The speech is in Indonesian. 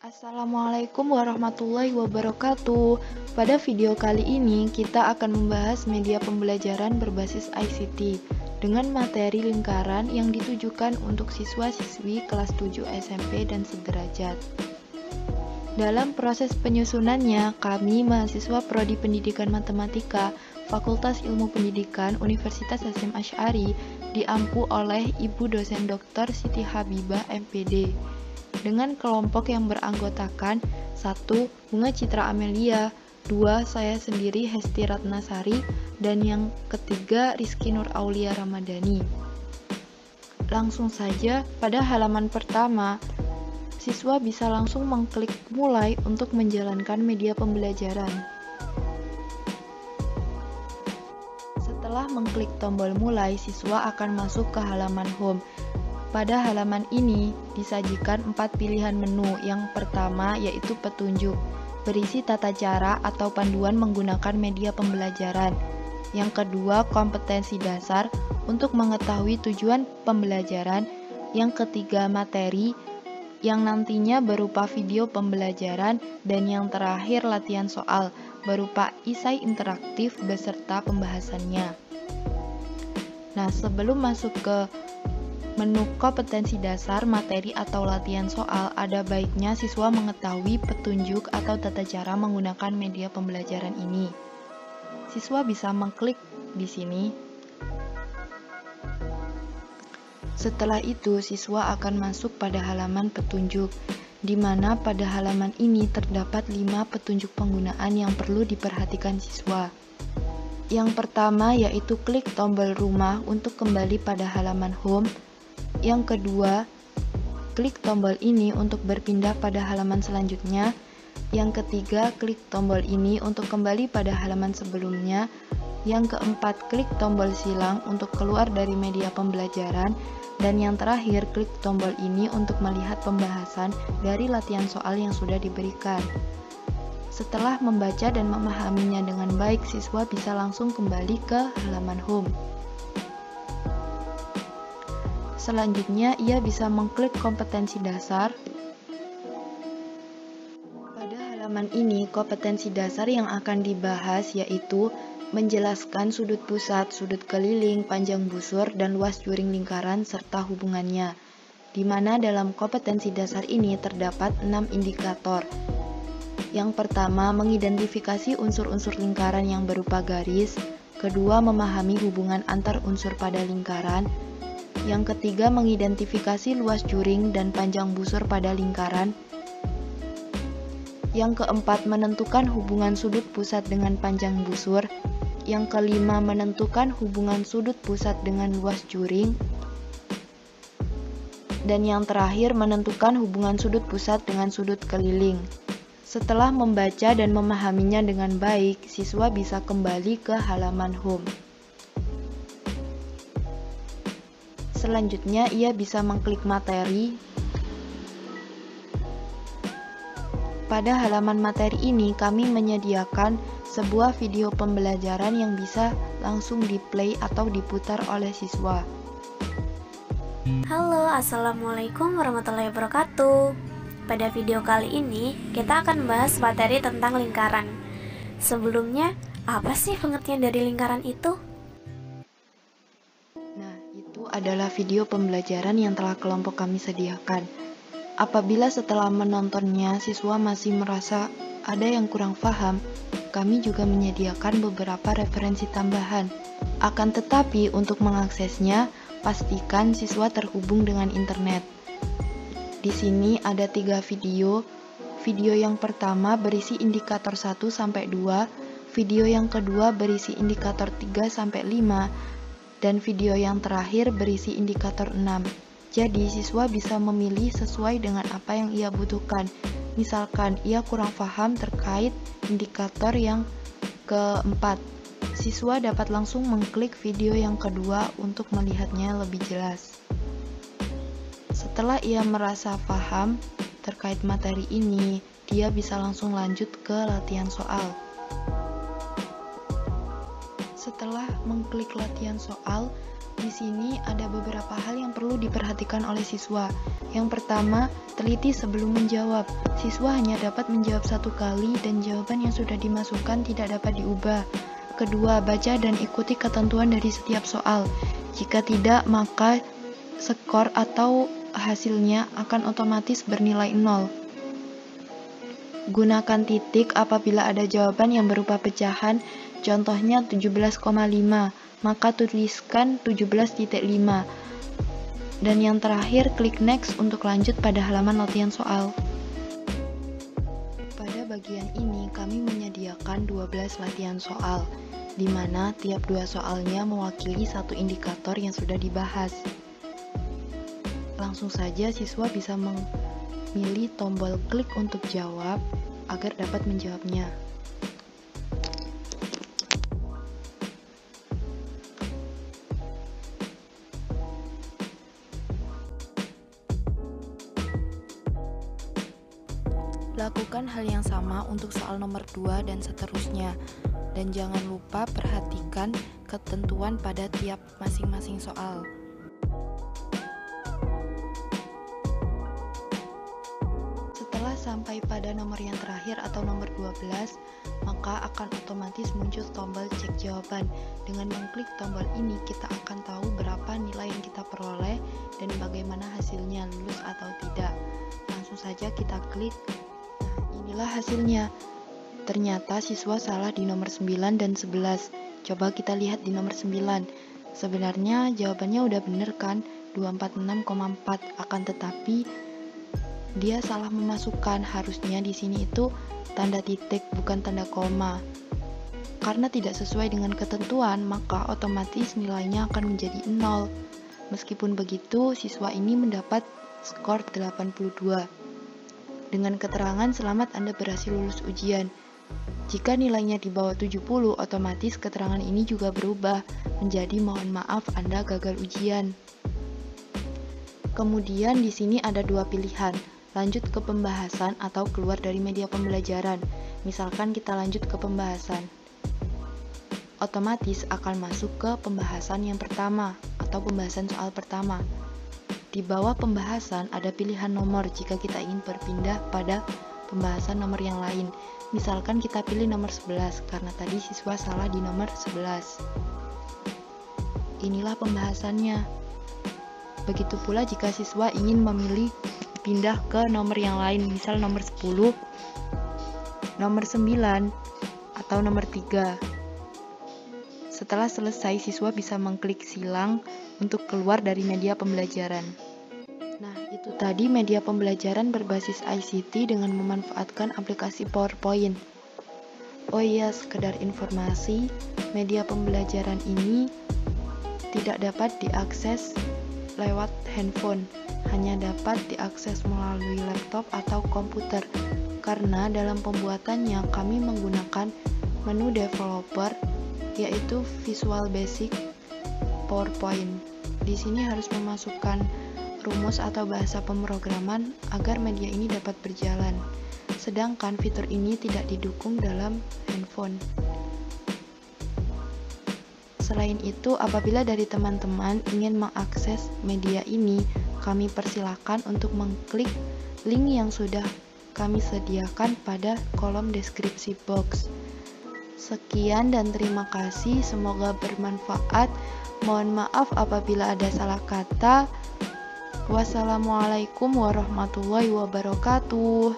Assalamualaikum warahmatullahi wabarakatuh. Pada video kali ini kita akan membahas media pembelajaran berbasis ICT dengan materi lingkaran yang ditujukan untuk siswa-siswi kelas 7 SMP dan sederajat. Dalam proses penyusunannya, kami mahasiswa Prodi Pendidikan Matematika Fakultas Ilmu Pendidikan Universitas Hasyim Asy'ari diampu oleh Ibu dosen Dr. Siti Habibah MPD dengan kelompok yang beranggotakan 1. Bunga Citra Amelia, 2. Saya sendiri Hesti Ratnasari, dan yang ketiga Rizky Nur Aulia Ramadhani. Langsung saja pada halaman pertama, siswa bisa langsung mengklik mulai untuk menjalankan media pembelajaran. Setelah mengklik tombol mulai, siswa akan masuk ke halaman home. Pada halaman ini disajikan 4 pilihan menu. Yang pertama yaitu petunjuk, berisi tata cara atau panduan menggunakan media pembelajaran. Yang kedua, kompetensi dasar untuk mengetahui tujuan pembelajaran. Yang ketiga, materi yang nantinya berupa video pembelajaran. Dan yang terakhir, latihan soal berupa esai interaktif beserta pembahasannya. Nah, sebelum masuk ke menu kompetensi dasar, materi atau latihan soal, ada baiknya siswa mengetahui petunjuk atau tata cara menggunakan media pembelajaran ini. Siswa bisa mengklik di sini. Setelah itu, siswa akan masuk pada halaman petunjuk, di mana pada halaman ini terdapat 5 petunjuk penggunaan yang perlu diperhatikan siswa. Yang pertama yaitu klik tombol rumah untuk kembali pada halaman home. Yang kedua, klik tombol ini untuk berpindah pada halaman selanjutnya. Yang ketiga, klik tombol ini untuk kembali pada halaman sebelumnya. Yang keempat, klik tombol silang untuk keluar dari media pembelajaran. Dan yang terakhir, klik tombol ini untuk melihat pembahasan dari latihan soal yang sudah diberikan. Setelah membaca dan memahaminya dengan baik, siswa bisa langsung kembali ke halaman home. Selanjutnya, ia bisa mengklik kompetensi dasar. Pada halaman ini, kompetensi dasar yang akan dibahas yaitu menjelaskan sudut pusat, sudut keliling, panjang busur, dan luas juring lingkaran, serta hubungannya. Di mana dalam kompetensi dasar ini terdapat 6 indikator. Yang pertama, mengidentifikasi unsur-unsur lingkaran yang berupa garis. Kedua, memahami hubungan antar unsur pada lingkaran. Yang ketiga, mengidentifikasi luas juring dan panjang busur pada lingkaran. Yang keempat, menentukan hubungan sudut pusat dengan panjang busur. Yang kelima, menentukan hubungan sudut pusat dengan luas juring. Dan yang terakhir, menentukan hubungan sudut pusat dengan sudut keliling. Setelah membaca dan memahaminya dengan baik, siswa bisa kembali ke halaman home. Selanjutnya, ia bisa mengklik materi. Pada halaman materi ini, kami menyediakan sebuah video pembelajaran yang bisa langsung di-play atau diputar oleh siswa. Halo, Assalamualaikum warahmatullahi wabarakatuh. Pada video kali ini, kita akan membahas materi tentang lingkaran. Sebelumnya, apa sih pengertian dari lingkaran itu? Adalah video pembelajaran yang telah kelompok kami sediakan. Apabila setelah menontonnya siswa masih merasa ada yang kurang paham, kami juga menyediakan beberapa referensi tambahan. Akan tetapi untuk mengaksesnya, pastikan siswa terhubung dengan internet. Di sini ada 3 video. Video yang pertama berisi indikator 1-2, video yang kedua berisi indikator 3-5, dan video yang terakhir berisi indikator 6. Jadi, siswa bisa memilih sesuai dengan apa yang ia butuhkan. Misalkan, ia kurang paham terkait indikator yang keempat. Siswa dapat langsung mengklik video yang kedua untuk melihatnya lebih jelas. Setelah ia merasa paham terkait materi ini, dia bisa langsung lanjut ke latihan soal. Setelah mengklik latihan soal, Di sini ada beberapa hal yang perlu diperhatikan oleh siswa. Yang pertama, teliti sebelum menjawab. Siswa hanya dapat menjawab satu kali dan jawaban yang sudah dimasukkan tidak dapat diubah. Kedua, baca dan ikuti ketentuan dari setiap soal. Jika tidak, maka skor atau hasilnya akan otomatis bernilai 0. Gunakan titik apabila ada jawaban yang berupa pecahan, contohnya 17,5, maka tuliskan 17.5. Dan yang terakhir, klik next untuk lanjut pada halaman latihan soal. Pada bagian ini, kami menyediakan 12 latihan soal, di mana tiap dua soalnya mewakili satu indikator yang sudah dibahas. Langsung saja siswa bisa memilih tombol klik untuk jawab agar dapat menjawabnya. Lakukan hal yang sama untuk soal nomor 2 dan seterusnya. Dan jangan lupa perhatikan ketentuan pada tiap masing-masing soal. Setelah sampai pada nomor yang terakhir atau nomor 12, maka akan otomatis muncul tombol cek jawaban. Dengan mengklik tombol ini, kita akan tahu berapa nilai yang kita peroleh dan bagaimana hasilnya, lulus atau tidak. Langsung saja kita klik. Nah, inilah hasilnya. Ternyata siswa salah di nomor 9 dan 11. Coba kita lihat di nomor 9. Sebenarnya jawabannya udah bener kan? 246,4. Akan tetapi dia salah memasukkan. Harusnya di sini itu tanda titik bukan tanda koma. Karena tidak sesuai dengan ketentuan, maka otomatis nilainya akan menjadi 0. Meskipun begitu, siswa ini mendapat skor 82. Dengan keterangan selamat Anda berhasil lulus ujian. Jika nilainya di bawah 70, otomatis keterangan ini juga berubah menjadi mohon maaf Anda gagal ujian. Kemudian di sini ada dua pilihan, lanjut ke pembahasan atau keluar dari media pembelajaran. Misalkan kita lanjut ke pembahasan. Otomatis akan masuk ke pembahasan yang pertama atau pembahasan soal pertama. Di bawah pembahasan ada pilihan nomor jika kita ingin berpindah pada pembahasan nomor yang lain. Misalkan kita pilih nomor 11 karena tadi siswa salah di nomor 11. Inilah pembahasannya. Begitu pula jika siswa ingin memilih pindah ke nomor yang lain, misal nomor 10, nomor 9, atau nomor 3. Setelah selesai, siswa bisa mengklik silang untuk keluar dari media pembelajaran. Nah, itu tadi media pembelajaran berbasis ICT dengan memanfaatkan aplikasi PowerPoint. Oh iya, sekedar informasi, media pembelajaran ini tidak dapat diakses lewat handphone, hanya dapat diakses melalui laptop atau komputer. Karena dalam pembuatannya kami menggunakan menu developer, yaitu Visual Basic PowerPoint. Di sini harus memasukkan rumus atau bahasa pemrograman agar media ini dapat berjalan. Sedangkan fitur ini tidak didukung dalam handphone. Selain itu, apabila dari teman-teman ingin mengakses media ini, kami persilakan untuk mengklik link yang sudah kami sediakan pada kolom deskripsi box. Sekian dan terima kasih, semoga bermanfaat. Mohon maaf apabila ada salah kata. Wassalamualaikum warahmatullahi wabarakatuh.